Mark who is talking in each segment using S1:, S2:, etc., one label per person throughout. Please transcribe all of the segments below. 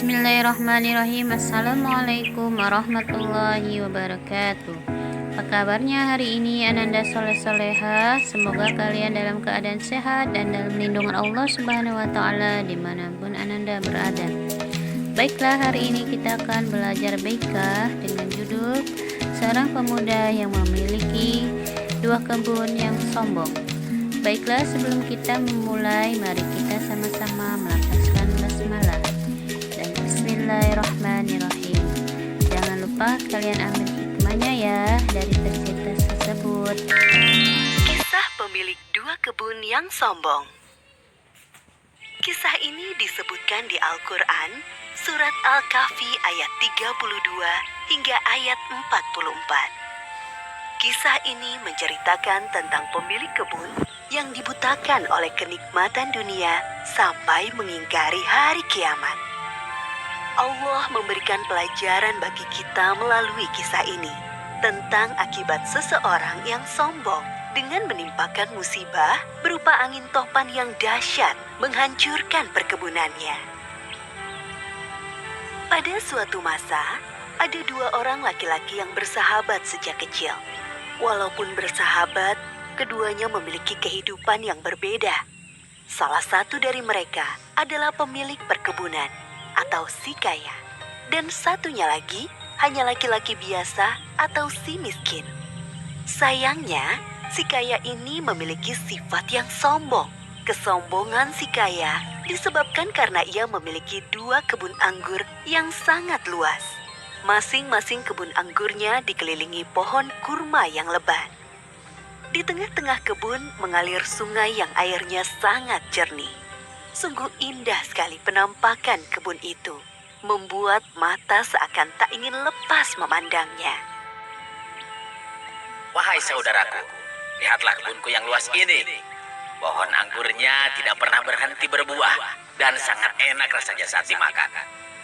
S1: Bismillahirrahmanirrahim. Assalamualaikum warahmatullahi wabarakatuh. Apa kabarnya hari ini Ananda soleh-soleha? Semoga kalian dalam keadaan sehat dan dalam lindungan Allah Subhanahu wa Ta'ala dimanapun Ananda berada. Baiklah, hari ini kita akan belajar baikah dengan judul seorang pemuda yang memiliki dua kebun yang sombong. Baiklah, sebelum kita memulai, mari kita sama-sama melafazkan basmalah. Bismillahirrahmanirrahim. Jangan lupa kalian ambil hikmahnya ya dari cerita tersebut.
S2: Kisah pemilik dua kebun yang sombong. Kisah ini disebutkan di Al-Quran, surat Al-Kahfi ayat 32 hingga ayat 44. Kisah ini menceritakan tentang pemilik kebun yang dibutakan oleh kenikmatan dunia sampai mengingkari hari kiamat. Allah memberikan pelajaran bagi kita melalui kisah ini tentang akibat seseorang yang sombong dengan menimpakan musibah berupa angin topan yang dahsyat menghancurkan perkebunannya. Pada suatu masa, ada dua orang laki-laki yang bersahabat sejak kecil. Walaupun bersahabat, keduanya memiliki kehidupan yang berbeda. Salah satu dari mereka adalah pemilik perkebunan atau si kaya, dan satunya lagi hanya laki-laki biasa atau si miskin. Sayangnya, si kaya ini memiliki sifat yang sombong. Kesombongan si kaya disebabkan karena ia memiliki dua kebun anggur yang sangat luas. Masing-masing kebun anggurnya dikelilingi pohon kurma yang lebat. Di tengah-tengah kebun mengalir sungai yang airnya sangat jernih. Sungguh indah sekali penampakan kebun itu, membuat mata seakan tak ingin lepas memandangnya.
S3: Wahai saudaraku, lihatlah kebunku yang luas ini. Pohon anggurnya tidak pernah berhenti berbuah dan sangat enak rasanya saat dimakan.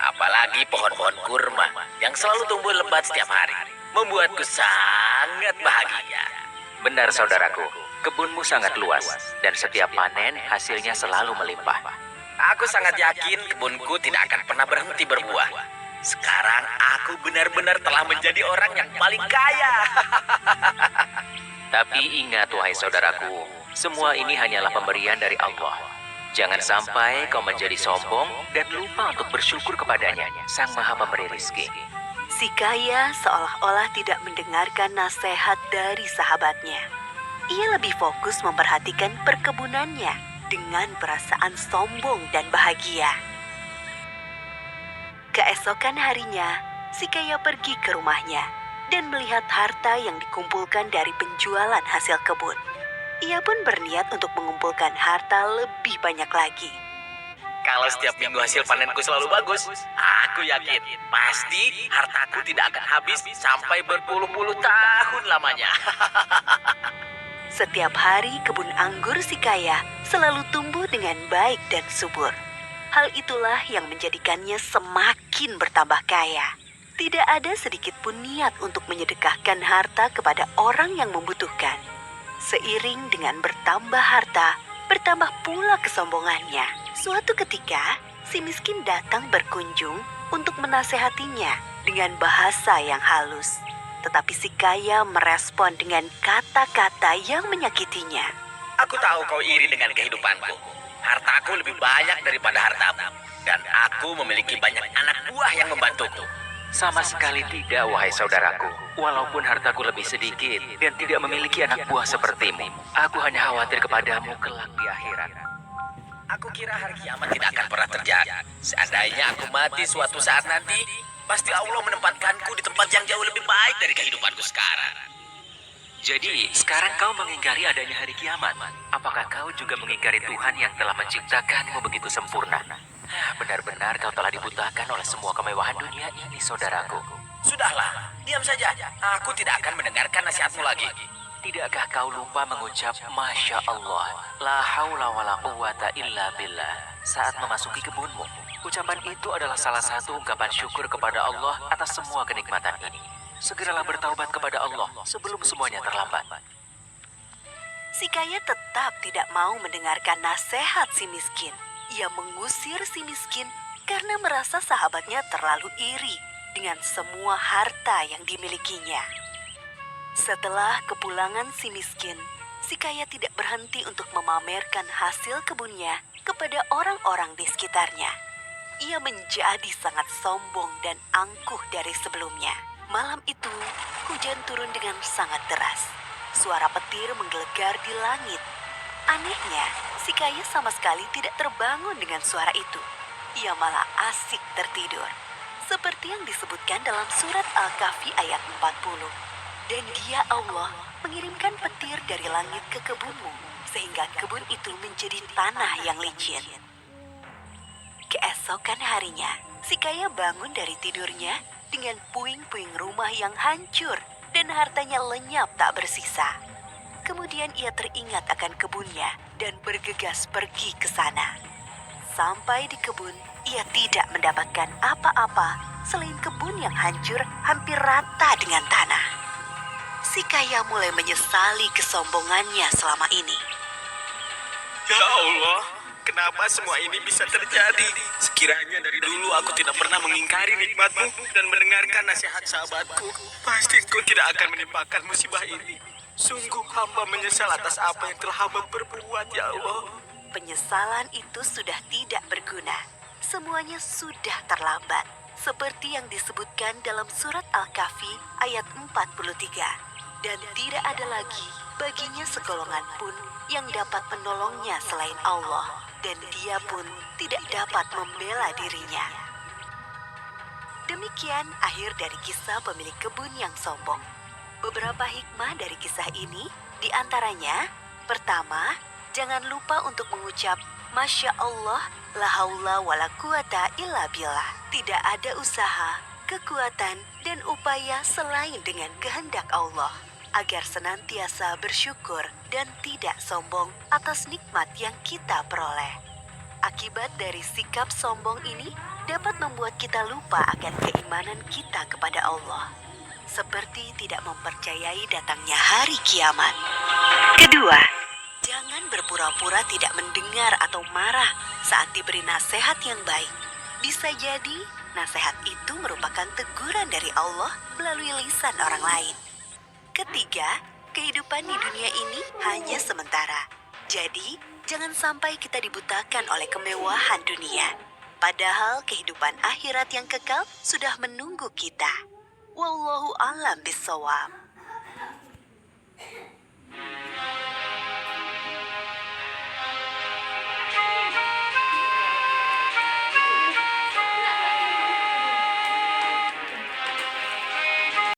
S3: Apalagi pohon-pohon kurma yang selalu tumbuh lebat setiap hari, membuatku sangat bahagia.
S4: Benar saudaraku, kebunmu sangat luas dan setiap panen hasilnya selalu melimpah.
S3: Aku sangat yakin kebunku tidak akan pernah berhenti berbuah. Sekarang aku benar-benar telah menjadi orang yang paling kaya.
S4: Tapi ingat wahai saudaraku, semua ini hanyalah pemberian dari Allah. Jangan sampai kau menjadi sombong dan lupa untuk bersyukur kepadanya, Sang Maha Pemberi Rizki.
S2: Si kaya seolah-olah tidak mendengarkan nasihat dari sahabatnya. Ia lebih fokus memperhatikan perkebunannya dengan perasaan sombong dan bahagia. Keesokan harinya, si kaya pergi ke rumahnya dan melihat harta yang dikumpulkan dari penjualan hasil kebun. Ia pun berniat untuk mengumpulkan harta lebih banyak lagi.
S3: Kalau setiap minggu hasil panenku selalu bagus, aku yakin pasti hartaku tidak akan habis sampai berpuluh-puluh tahun lamanya.
S2: Setiap hari kebun anggur si kaya selalu tumbuh dengan baik dan subur. Hal itulah yang menjadikannya semakin bertambah kaya. Tidak ada sedikit pun niat untuk menyedekahkan harta kepada orang yang membutuhkan. Seiring dengan bertambah harta, bertambah pula kesombongannya. Suatu ketika, si miskin datang berkunjung untuk menasehatinya dengan bahasa yang halus. Tetapi si kaya merespon dengan kata-kata yang menyakitinya.
S3: Aku tahu kau iri dengan kehidupanku. Hartaku lebih banyak daripada hartamu. Dan aku memiliki banyak anak buah yang membantuku.
S4: Sama sekali tidak wahai saudaraku. Walaupun hartaku lebih sedikit dan tidak memiliki anak buah sepertimu, aku hanya khawatir kepadamu kelak di akhirat.
S3: Aku kira hari kiamat tidak akan pernah terjadi. Seandainya aku mati suatu saat nanti, pasti Allah menempatkanku di tempat yang jauh lebih baik dari kehidupanku sekarang.
S4: Jadi, sekarang kau mengingkari adanya hari kiamat. Apakah kau juga mengingkari Tuhan yang telah menciptakanmu begitu sempurna? Benar-benar kau telah dibutakan oleh semua kemewahan dunia ini, saudaraku.
S3: Sudahlah, diam saja. Aku tidak akan mendengarkan nasihatmu lagi.
S4: Tidakkah kau lupa mengucap Masya Allah, la haula wa la quwata illa billah saat memasuki kebunmu? Ucapan itu adalah salah satu ungkapan syukur kepada Allah atas semua kenikmatan ini. Segeralah bertaubat kepada Allah sebelum semuanya terlambat.
S2: Si kaya tetap tidak mau mendengarkan nasihat si miskin. Ia mengusir si miskin karena merasa sahabatnya terlalu iri dengan semua harta yang dimilikinya. Setelah kepulangan si miskin, si kaya tidak berhenti untuk memamerkan hasil kebunnya kepada orang-orang di sekitarnya. Ia menjadi sangat sombong dan angkuh dari sebelumnya. Malam itu, hujan turun dengan sangat deras. Suara petir menggelegar di langit. Anehnya, si kaya sama sekali tidak terbangun dengan suara itu. Ia malah asik tertidur. Seperti yang disebutkan dalam surat Al-Kahfi ayat 40. Dan dia Allah mengirimkan petir dari langit ke kebunmu, sehingga kebun itu menjadi tanah yang licin. Keesokan harinya, si kaya bangun dari tidurnya dengan puing-puing rumah yang hancur dan hartanya lenyap tak bersisa. Kemudian ia teringat akan kebunnya dan bergegas pergi ke sana. Sampai di kebun, ia tidak mendapatkan apa-apa selain kebun yang hancur hampir rata dengan tanah. Si kaya mulai menyesali kesombongannya selama ini.
S3: Ya Allah, kenapa semua ini bisa terjadi? Sekiranya dari dulu aku tidak pernah mengingkari nikmat-Mu dan mendengarkan nasihat sahabatku, pasti Engkau tidak akan menimpakan musibah ini. Sungguh hamba menyesal atas apa yang telah hamba perbuat, ya Allah.
S2: Penyesalan itu sudah tidak berguna. Semuanya sudah terlambat. Seperti yang disebutkan dalam surat Al-Kahfi ayat 43. Dan tidak ada lagi baginya segolongan pun yang dapat menolongnya selain Allah. Dan dia pun tidak dapat membela dirinya. Demikian akhir dari kisah pemilik kebun yang sombong. Beberapa hikmah dari kisah ini diantaranya, pertama, jangan lupa untuk mengucap Masya Allah, la haula wa la quwata illa billah. Tidak ada usaha, kekuatan, dan upaya selain dengan kehendak Allah. Agar senantiasa bersyukur dan tidak sombong atas nikmat yang kita peroleh. Akibat dari sikap sombong ini dapat membuat kita lupa akan keimanan kita kepada Allah. Seperti tidak mempercayai datangnya hari kiamat. Kedua, jangan berpura-pura tidak mendengar atau marah saat diberi nasihat yang baik. Bisa jadi nasihat itu merupakan teguran dari Allah melalui lisan orang lain. Ketiga, kehidupan di dunia ini hanya sementara. Jadi, jangan sampai kita dibutakan oleh kemewahan dunia. Padahal kehidupan akhirat yang kekal sudah menunggu kita. Wallahu a'lam bishawab.